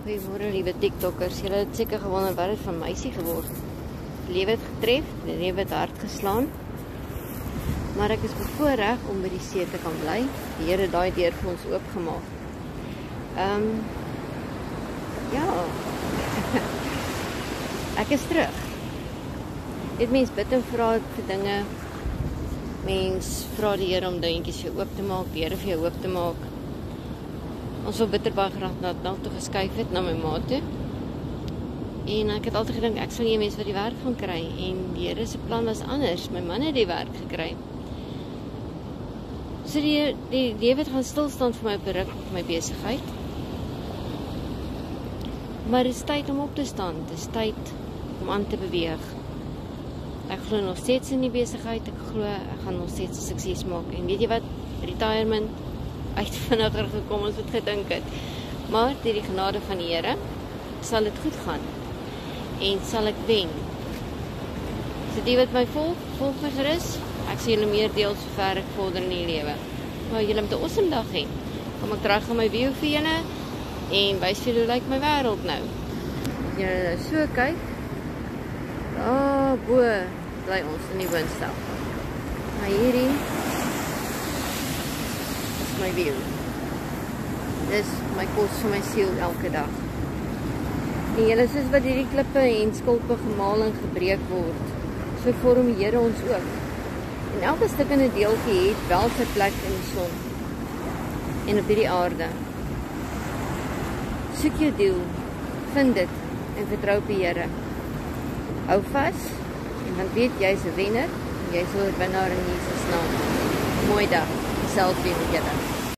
Goeiemôre liewe TikTokkers. Julle het seker gewonder wat het van meisie geword. Die lewe het getref, die lewe het hard geslaan. Maar ek is bevoorreg om by die see te kan bly. Die Here het daai deur vir ons oopgemaak. Ja. Ek is terug. Dit mens bid en vra vir dinge. Mens vra die Here om dingetjies vir jou oop te maak, die Here vir jou oop te maak. Ons wil bitter baie graag na toe geskuif het, na my ma toe. En ek het altyd gedink, ek sal nie mense wat die werk gaan kry. En die Here se plan was anders. My man het die werk gekry. So die lewe het gaan stilstaan vir my beruk op my besigheid. Maar dit is tyd om op te staan. Dit is tyd om aan te beweeg. Ek glo nog steeds in die besigheid. Ek glo ek gaan nog steeds sukses maak. En weet jy wat? Retirement uit vinniger gekom as wat gedink het. Maar deur die genade van die Here sal dit goed gaan. En sal ek wen. So die wat my volg my gerus. Ek sien julle meer deel so ver ek vorder in die lewe. Maar julle moet 'n awesome dag hê. Kom ek terug aan my bio vir julle en wys vir julle hoe lyk my wêreld nou. Julle so kyk. Bo bly ons in die windstel. Maar hierdie is my view. Dis my kos vir my siel elke dag. En julle soos wat hierdie klippe en skulpe gemaal en gebreek word, so vorm die Here ons ook. En elke stuk in 'n deeltjie het wel sy plek in die son en op hierdie aarde. Soek jou doel, vind dit en vertrou op die Here. Hou vas en dan weet jy's 'n wenner en jy's 'n oorwinnaar in Jesus naam. Mooi dag, selfs weer met julle.